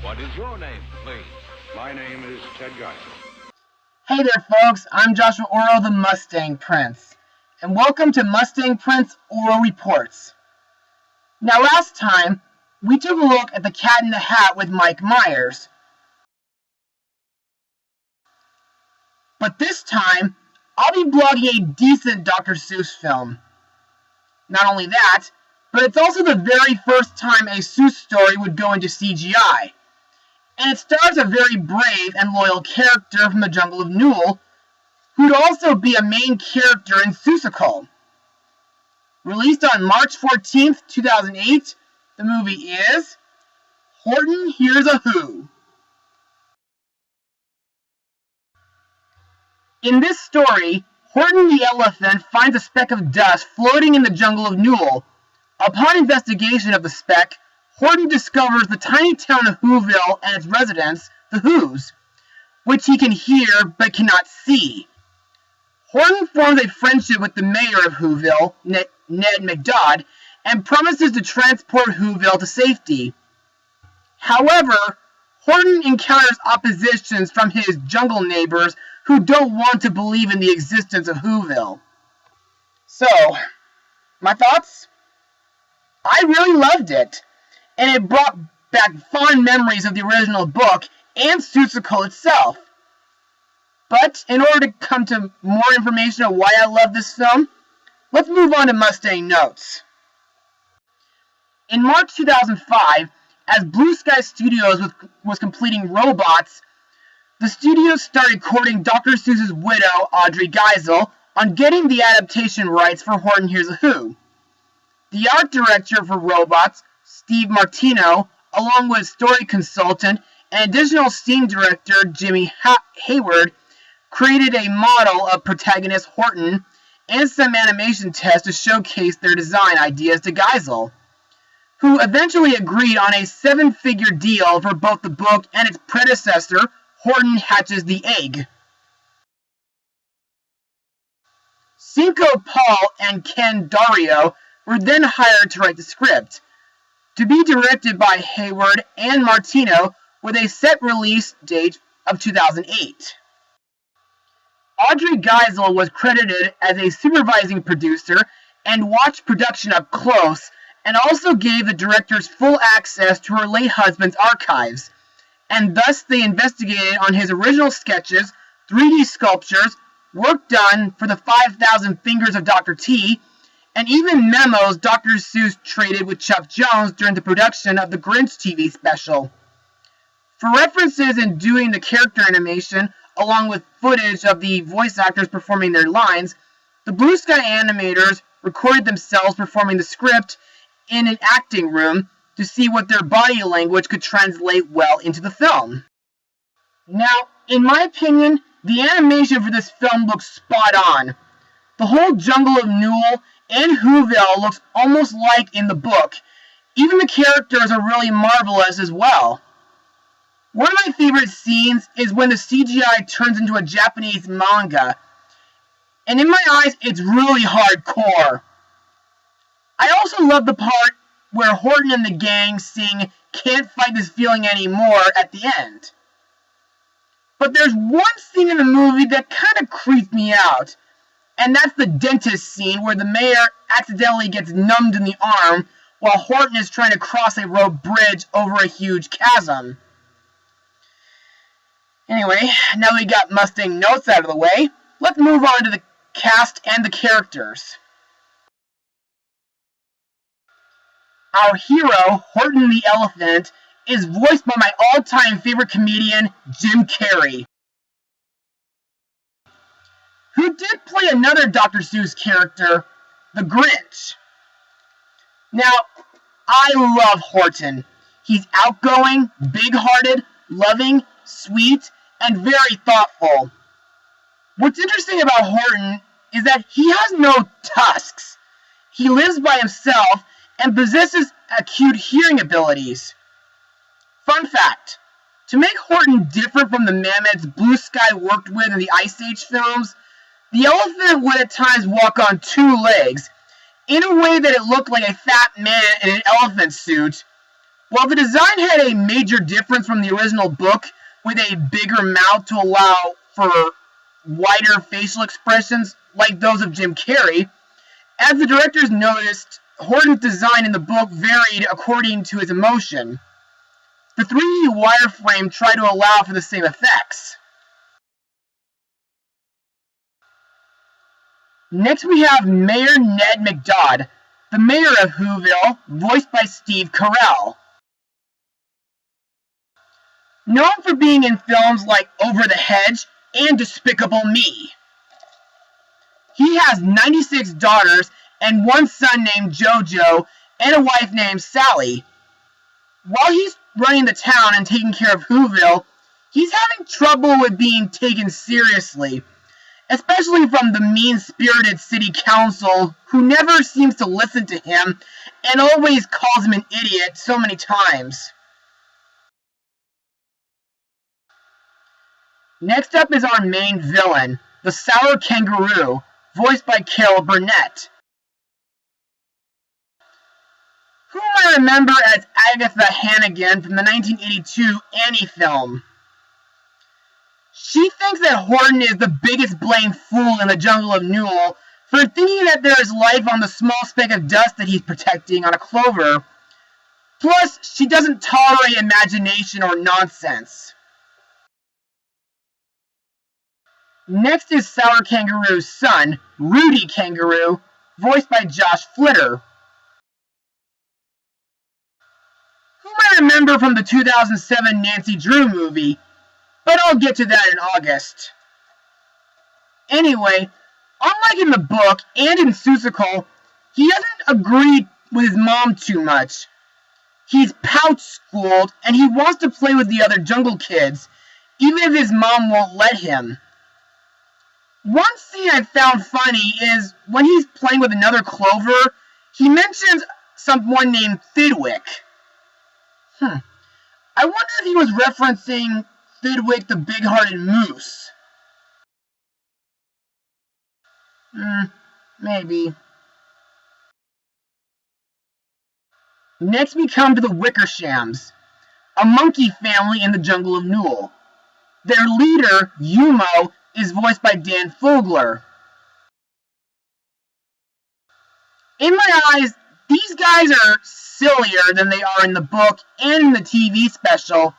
What is your name, please? My name is Ted Geisel. Hey there, folks. I'm Joshua Orro, the Mustang Prince, and welcome to Mustang Prince Orro Reports. Now, last time, we took a look at The Cat in the Hat with Mike Myers. But this time, I'll be blogging a decent Dr. Seuss film. Not only that, but it's also the very first time a Seuss story would go into CGI. And it stars a very brave and loyal character from the Jungle of Newell, who'd also be a main character in Seussical. Released on March 14th, 2008, the movie is Horton Hears a Who. In this story, Horton the elephant finds a speck of dust floating in the Jungle of Newell. Upon investigation of the speck, Horton discovers the tiny town of Whoville and its residents, the Whos, which he can hear but cannot see. Horton forms a friendship with the mayor of Whoville, Ned McDodd, and promises to transport Whoville to safety. However, Horton encounters oppositions from his jungle neighbors who don't want to believe in the existence of Whoville. So, my thoughts? I really loved it, and it brought back fond memories of the original book and Seussical itself. But in order to come to more information on why I love this film, let's move on to Mustang notes. In March 2005, as Blue Sky Studios was completing Robots, the studio started courting Dr. Seuss's widow, Audrey Geisel, on getting the adaptation rights for Horton Hears a Who. The art director for Robots, Steve Martino, along with story consultant and additional scene director Jimmy Hayward, created a model of protagonist Horton and some animation tests to showcase their design ideas to Geisel, who eventually agreed on a 7-figure deal for both the book and its predecessor, Horton Hatches the Egg. Cinco Paul and Ken Dario were then hired to write the script, to be directed by Hayward and Martino with a set release date of 2008. Audrey Geisel was credited as a supervising producer and watched production up close, and also gave the directors full access to her late husband's archives, and thus they investigated on his original sketches, 3D sculptures, work done for the 5,000 Fingers of Dr. T, and even memos Dr. Seuss traded with Chuck Jones during the production of the Grinch TV special. For references in doing the character animation, along with footage of the voice actors performing their lines, the Blue Sky animators recorded themselves performing the script in an acting room to see what their body language could translate well into the film. Now, in my opinion, the animation for this film looks spot on. The whole Jungle of Newell and Whoville looks almost like in the book. Even the characters are really marvelous as well. One of my favorite scenes is when the CGI turns into a Japanese manga, and in my eyes, it's really hardcore. I also love the part where Horton and the gang sing "Can't Fight This Feeling Anymore" at the end. But there's one scene in the movie that kind of creeps me out, and that's the dentist scene where the mayor accidentally gets numbed in the arm while Horton is trying to cross a rope bridge over a huge chasm. Anyway, now we got Mustang notes out of the way, let's move on to the cast and the characters. Our hero, Horton the elephant, is voiced by my all-time favorite comedian, Jim Carrey, who did play another Dr. Seuss character, the Grinch. Now, I love Horton. He's outgoing, big-hearted, loving, sweet, and very thoughtful. What's interesting about Horton is that he has no tusks. He lives by himself and possesses acute hearing abilities. Fun fact, to make Horton different from the mammoths Blue Sky worked with in the Ice Age films, the elephant would at times walk on 2 legs, in a way that it looked like a fat man in an elephant suit, While the design had a major difference from the original book, with a bigger mouth to allow for wider facial expressions like those of Jim Carrey, as the directors noticed, Horton's design in the book varied according to his emotion. The 3D wireframe tried to allow for the same effects. Next we have Mayor Ned McDodd, the mayor of Whoville, voiced by Steve Carell. Known for being in films like Over the Hedge and Despicable Me. He has 96 daughters and one son named Jojo and a wife named Sally. While he's running the town and taking care of Whoville, he's having trouble with being taken seriously, especially from the mean-spirited city council who never seems to listen to him and always calls him an idiot so many times. Next up is our main villain, the Sour Kangaroo, voiced by Carol Burnett, whom I remember as Agatha Hannigan from the 1982 Annie film. She thinks that Horton is the biggest blamed fool in the jungle of Newell for thinking that there is life on the small speck of dust that he's protecting on a clover. Plus, she doesn't tolerate imagination or nonsense. Next is Sour Kangaroo's son, Rudy Kangaroo, voiced by Josh Flitter, whom I remember from the 2007 Nancy Drew movie, but I'll get to that in August. Anyway, unlike in the book and in Seussical, he doesn't agree with his mom too much. He's pouch-schooled, and he wants to play with the other jungle kids, even if his mom won't let him. One scene I found funny is when he's playing with another Clover, he mentions someone named Thidwick. I wonder if he was referencing Thidwick the big-hearted moose. Maybe. Next we come to the Wickershams, a monkey family in the jungle of Newell. Their leader, Yumo, is voiced by Dan Fogler. In my eyes, these guys are sillier than they are in the book and in the TV special.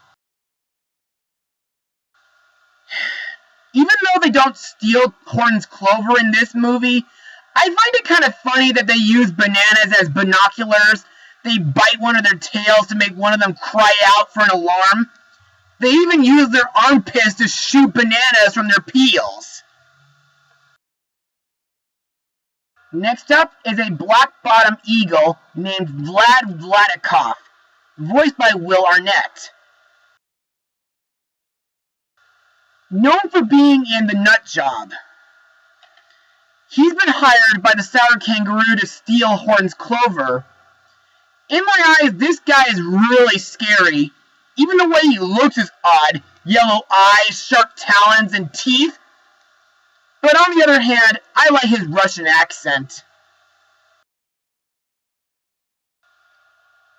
Even though they don't steal Horton's clover in this movie, I find it kind of funny that they use bananas as binoculars. They bite one of their tails to make one of them cry out for an alarm. They even use their armpits to shoot bananas from their peels. Next up is a black-bottom eagle named Vlad Vladikov, voiced by Will Arnett. Known for being in The Nut Job, he's been hired by the Sour Kangaroo to steal Horton's clover. In my eyes, this guy is really scary. Even the way he looks is odd. Yellow eyes, sharp talons, and teeth. But on the other hand, I like his Russian accent.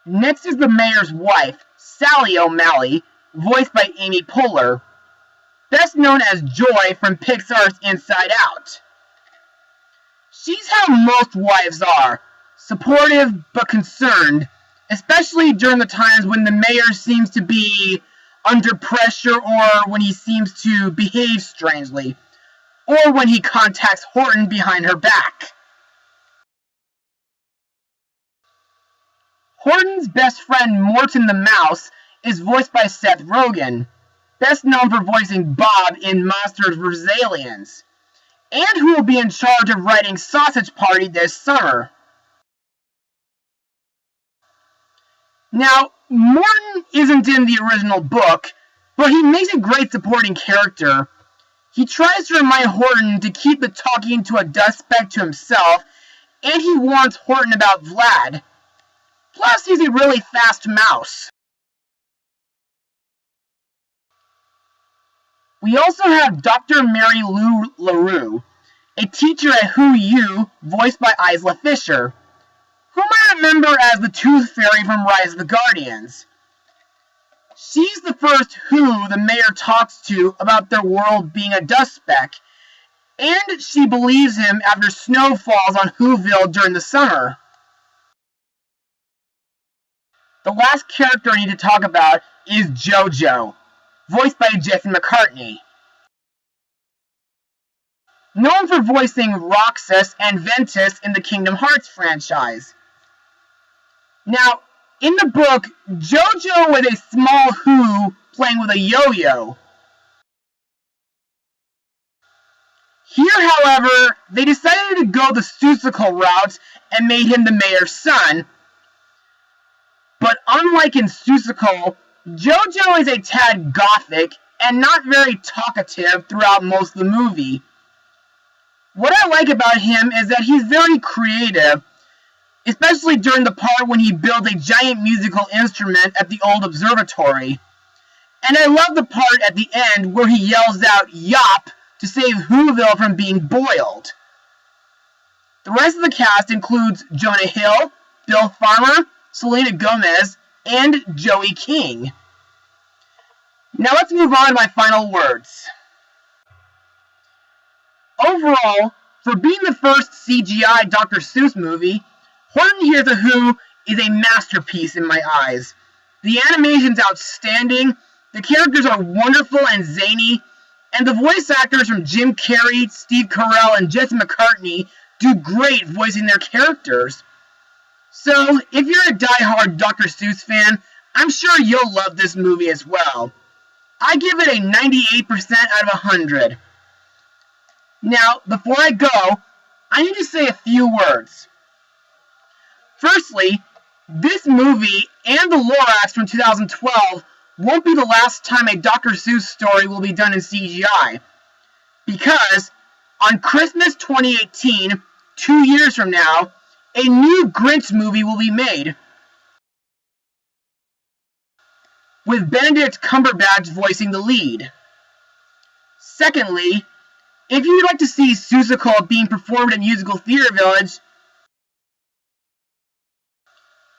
Next is the mayor's wife, Sally O'Malley, voiced by Amy Poehler, best known as Joy from Pixar's Inside Out. She's how most wives are, supportive but concerned, especially during the times when the mayor seems to be under pressure or when he seems to behave strangely, or when he contacts Horton behind her back. Horton's best friend Morton the Mouse is voiced by Seth Rogen, best known for voicing Bob in Monsters vs. Aliens, and who will be in charge of writing Sausage Party this summer. Now, Morton isn't in the original book, but he makes a great supporting character. He tries to remind Horton to keep the talking to a dust speck to himself, and he warns Horton about Vlad. Plus, he's a really fast mouse. We also have Dr. Mary Lou LaRue, a teacher at Who You, voiced by Isla Fisher. whom I remember as the Tooth Fairy from Rise of the Guardians. She's the first Who the mayor talks to about their world being a dust speck, and she believes him after snow falls on Whoville during the summer. The last character I need to talk about is JoJo, voiced by Jesse McCartney. Known for voicing Roxas and Ventus in the Kingdom Hearts franchise. Now, in the book, JoJo was a small Who playing with a yo-yo. Here, however, they decided to go the Seussical route and made him the mayor's son. But unlike in Seussical, JoJo is a tad gothic and not very talkative throughout most of the movie. What I like about him is that he's very creative, especially during the part when he builds a giant musical instrument at the old observatory. And I love the part at the end where he yells out "Yop" to save Whoville from being boiled. The rest of the cast includes Jonah Hill, Bill Farmer, Selena Gomez, and Joey King. Now let's move on to my final words. Overall, for being the first CGI Dr. Seuss movie, Horton Hears a Who is a masterpiece in my eyes. The animation's outstanding, the characters are wonderful and zany, and the voice actors from Jim Carrey, Steve Carell, and Jesse McCartney do great voicing their characters. So, if you're a die-hard Dr. Seuss fan, I'm sure you'll love this movie as well. I give it a 98% out of 100. Now, before I go, I need to say a few words. Firstly, this movie and the Lorax from 2012 won't be the last time a Dr. Seuss story will be done in CGI. Because, on Christmas 2018, 2 years from now, a new Grinch movie will be made, with Benedict Cumberbatch voicing the lead. Secondly, if you'd like to see Seussical being performed at Musical Theater Village,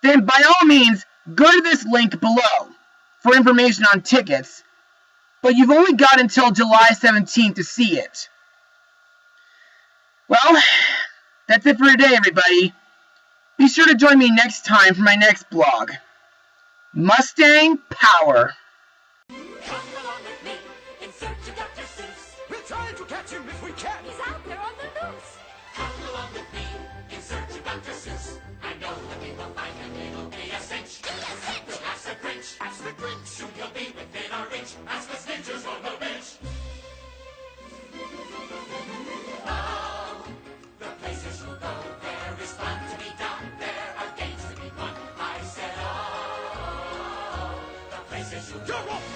then by all means, go to this link below for information on tickets, but you've only got until July 17th to see it. Well, that's it for today, everybody. Be sure to join me next time for my next blog. Mustang Power. Come along with me in search of Dr. Seuss. We'll try to catch him if we can. He's out there on the loose. Come along with me in search of Dr. Seuss. I know that we will find him, it'll be a cinch. We'll ask the Grinch, Ask the Grinch. soon he'll be within our reach. Ask the Snitchers on the bench. Oh, the places you'll go, there is fun to be done. There are games to be won. I said, oh, the places you'll go. You're off